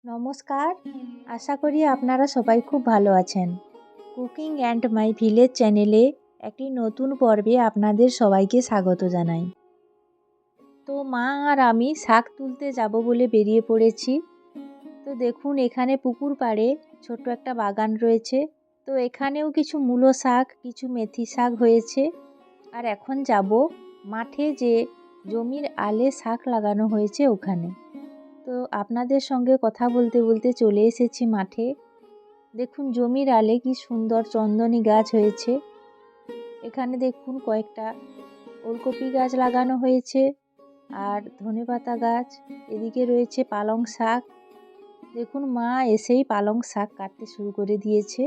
নমস্কার, আশা করি আপনারা সবাই খুব ভালো আছেন। কুকিং অ্যান্ড মাই ভিলেজ চ্যানেলে একটি নতুন পর্বে আপনাদের সবাইকে স্বাগত জানাই। তো মা আর আমি শাক তুলতে যাব বলে বেরিয়ে পড়েছি। তো দেখুন এখানে পুকুর পাড়ে ছোট্ট একটা বাগান রয়েছে। তো এখানেও কিছু মূলো শাক, কিছু মেথি শাক হয়েছে। আর এখন যাব মাঠে যে জমির আলে শাক লাগানো হয়েছে ওখানে। তো আপনাদের সঙ্গে কথা বলতে বলতে চলে এসেছি মাঠে। দেখুন জমির আলে কি সুন্দর চন্দনী গাছ হয়েছে। এখানে দেখুন কয়েকটা ওলকপি গাছ লাগানো হয়েছে আর ধনেপাতা গাছ। এদিকে রয়েছে পালং শাক। দেখুন মা এসেই পালং শাক কাটতে শুরু করে দিয়েছে।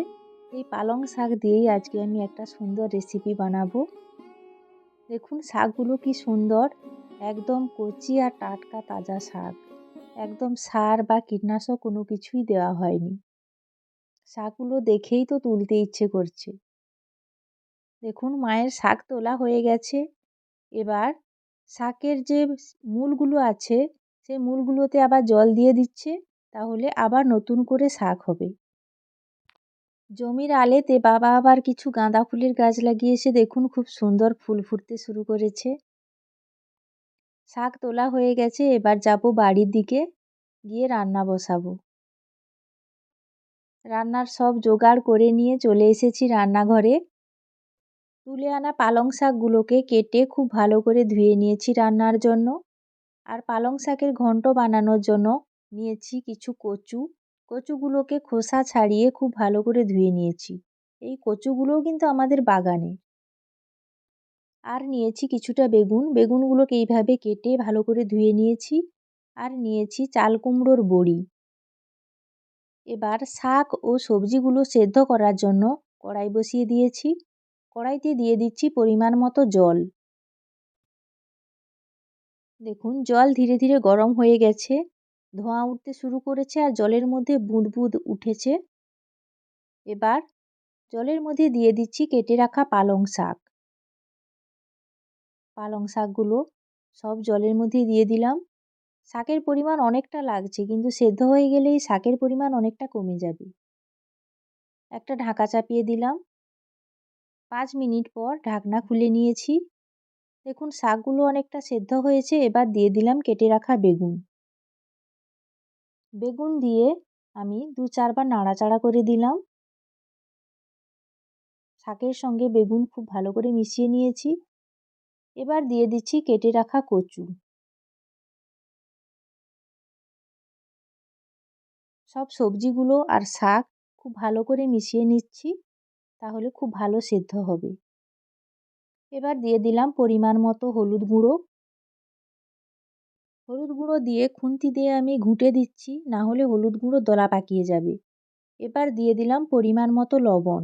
এই পালং শাক দিয়েই আজকে আমি একটা সুন্দর রেসিপি বানাবো। দেখুন শাকগুলো কি সুন্দর, একদম কচি আর টাটকা তাজা শাক। একদম সার বা কীটনাশক কোনো কিছুই দেওয়া হয়নি। শাকগুলো দেখেই তো তুলতে ইচ্ছে করছে। দেখুন মায়ের শাক তোলা হয়ে গেছে। এবার শাকের যে মূলগুলো আছে সেই মূলগুলোতে আবার জল দিয়ে দিচ্ছে, তাহলে আবার নতুন করে শাক হবে। জমির আলেতে বাবা আবার কিছু গাঁদা ফুলের গাছ লাগিয়েছে। দেখুন খুব সুন্দর ফুল ফুটতে শুরু করেছে। শাক তোলা হয়ে গেছে, এবার যাব বাড়ির দিকে, গিয়ে রান্না বসাবো। রান্নার সব জোগাড় করে নিয়ে চলে এসেছি রান্নাঘরে। তুলে আনা পালং শাকগুলোকে কেটে খুব ভালো করে ধুয়ে নিয়েছি রান্নার জন্য। আর পালং শাকের ঘন্ট বানানোর জন্য নিয়েছি কিছু কচু। কচুগুলোকে খোসা ছাড়িয়ে খুব ভালো করে ধুয়ে নিয়েছি। এই কচুগুলোও কিন্তু আমাদের বাগানে। আর নিয়েছি কিছুটা বেগুন। বেগুনগুলোকে এইভাবে কেটে ভালো করে ধুয়ে নিয়েছি। আর নিয়েছি চাল কুমড়োর বড়ি। এবার শাক ও সবজিগুলো সেদ্ধ করার জন্য কড়াই বসিয়ে দিয়েছি। কড়াইতে দিয়ে দিচ্ছি পরিমাণ মতো জল। দেখুন জল ধীরে ধীরে গরম হয়ে গেছে, ধোঁয়া উঠতে শুরু করেছে আর জলের মধ্যে বুদবুদ উঠেছে। এবার জলের মধ্যে দিয়ে দিচ্ছি কেটে রাখা পালং শাক। পালং শাকগুলো সব জলের মধ্যে দিয়ে দিলাম। শাকের পরিমাণ অনেকটা লাগছে, কিন্তু সেদ্ধ হয়ে গেলেই শাকের পরিমাণ অনেকটা কমে যাবে। একটা ঢাকা চাপিয়ে দিলাম। 5 মিনিট পর ঢাকনা খুলে নিয়েছি। দেখুন শাকগুলো অনেকটা সেদ্ধ হয়েছে। এবার দিয়ে দিলাম কেটে রাখা বেগুন। বেগুন দিয়ে আমি 2-4 বার নাড়াচাড়া করে দিলাম। শাকের সঙ্গে বেগুন খুব ভালো করে মিশিয়ে নিয়েছি। এবার দিয়ে দিচ্ছি কেটে রাখা কচু। সব সবজিগুলো আর শাক খুব ভালো করে মিশিয়ে নিচ্ছি, তাহলে খুব ভালো সেদ্ধ হবে। এবার দিয়ে দিলাম পরিমাণ মতো হলুদ গুঁড়ো। হলুদ গুঁড়ো দিয়ে খুন্তি দিয়ে আমি ঘুঁটে দিচ্ছি, না হলে হলুদ গুঁড়ো দলা পাকিয়ে যাবে। এবার দিয়ে দিলাম পরিমাণ মতো লবণ।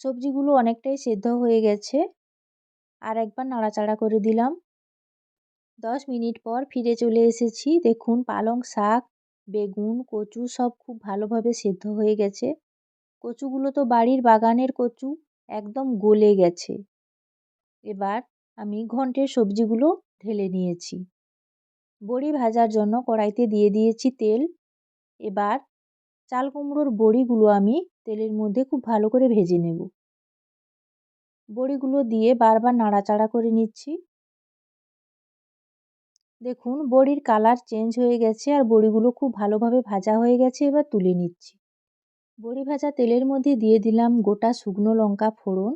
সবজিগুলো অনেকটাই সেদ্ধ হয়ে গেছে। আর একবার নাড়াচাড়া করে দিলাম। 10 মিনিট পর ফিরে চলে এসেছি। দেখুন পালং শাক, বেগুন, কচু সব খুব ভালোভাবে সেদ্ধ হয়ে গেছে। কচুগুলো তো বাড়ির বাগানের কচু, একদম গলে গেছে। এবার আমি ঘন্টের সবজিগুলো ঢেলে নিয়েছি। বড়ি ভাজার জন্য কড়াইতে দিয়ে দিয়েছি তেল। এবার চাল কুমড়োর বড়িগুলো আমি তেলের মধ্যে খুব ভালো করে ভেজে নেব। বড়িগুলো দিয়ে বারবার নাড়াচাড়া করে নিচ্ছি। দেখুন বড়ির কালার চেঞ্জ হয়ে গেছে আর বড়িগুলো খুব ভালোভাবে ভাজা হয়ে গেছে। এবার তুলে নিচ্ছি। বড়ি ভাজা তেলের মধ্যে দিয়ে দিলাম গোটা শুকনো লঙ্কা ফোড়ন।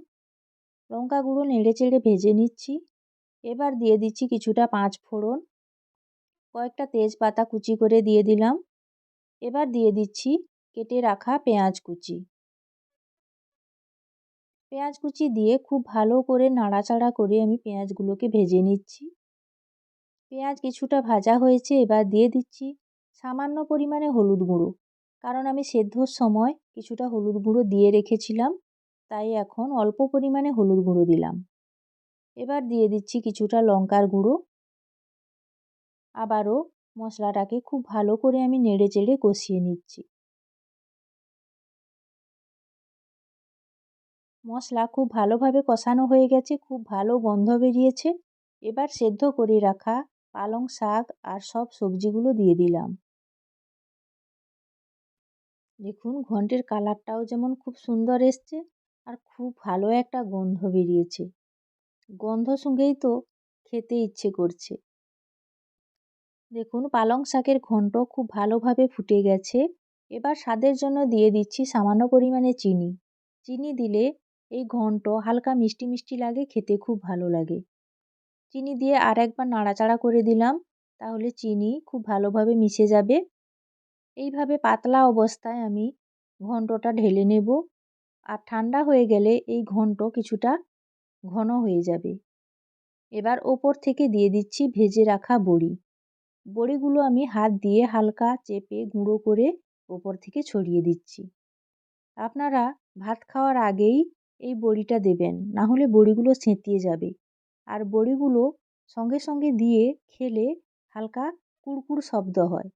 লঙ্কাগুলো নেড়ে চেড়ে ভেজে নিচ্ছি। এবার দিয়ে দিচ্ছি কিছুটা 5 ফোড়ন, কয়েকটা তেজপাতা কুচি করে দিয়ে দিলাম। এবার দিয়ে দিচ্ছি কেটে রাখা পেঁয়াজ কুচি। পেঁয়াজ কুচি দিয়ে খুব ভালো করে নাড়াচাড়া করে আমি পেঁয়াজগুলোকে ভেজে নিচ্ছি। পেঁয়াজ কিছুটা ভাজা হয়েছে। এবার দিয়ে দিচ্ছি সামান্য পরিমাণে হলুদ গুঁড়ো, কারণ আমি সেদ্ধর সময় কিছুটা হলুদ গুঁড়ো দিয়ে রেখেছিলাম, তাই এখন অল্প পরিমাণে হলুদ গুঁড়ো দিলাম। এবার দিয়ে দিচ্ছি কিছুটা লঙ্কার গুঁড়ো। আবারও মশলাটাকে খুব ভালো করে আমি নেড়ে চেড়ে কষিয়ে নিচ্ছি। মশলা খুব ভালোভাবে কষানো হয়ে গেছে, খুব ভালো গন্ধ বেরিয়েছে। এবার সেদ্ধ করে রাখা পালং শাক আর সব সবজিগুলো দিয়ে দিলাম। দেখুন ঘন্টের কালারটাও যেমন খুব সুন্দর এসছে আর খুব ভালো একটা গন্ধ বেরিয়েছে। গন্ধ শুঁকেই তো খেতে ইচ্ছে করছে। দেখুন পালং শাকের ঘন্ট খুব ভালোভাবে ফুটে গেছে। এবার স্বাদের জন্য দিয়ে দিচ্ছি সামান্য পরিমাণে চিনি। চিনি দিলে এই ঘন্ট হালকা মিষ্টি মিষ্টি লাগে, খেতে খুব ভালো লাগে। চিনি দিয়ে আর একবার নাড়াচাড়া করে দিলাম, তাহলে চিনি খুব ভালোভাবে মিশে যাবে। এইভাবে পাতলা অবস্থায় আমি ঘন্টটা ঢেলে নেব, আর ঠান্ডা হয়ে গেলে এই ঘন্ট কিছুটা ঘন হয়ে যাবে। এবার ওপর থেকে দিয়ে দিচ্ছি ভেজে রাখা বড়ি। বড়িগুলো আমি হাত দিয়ে হালকা চেপে গুঁড়ো করে ওপর থেকে ছড়িয়ে দিচ্ছি। আপনারা ভাত খাওয়ার আগেই এই বড়িটা দেবেন, না হলে বড়িগুলো সেঁতিয়ে যাবে। আর বড়িগুলো সঙ্গে সঙ্গে দিয়ে খেলে হালকা কুড়কুড় শব্দ হয়।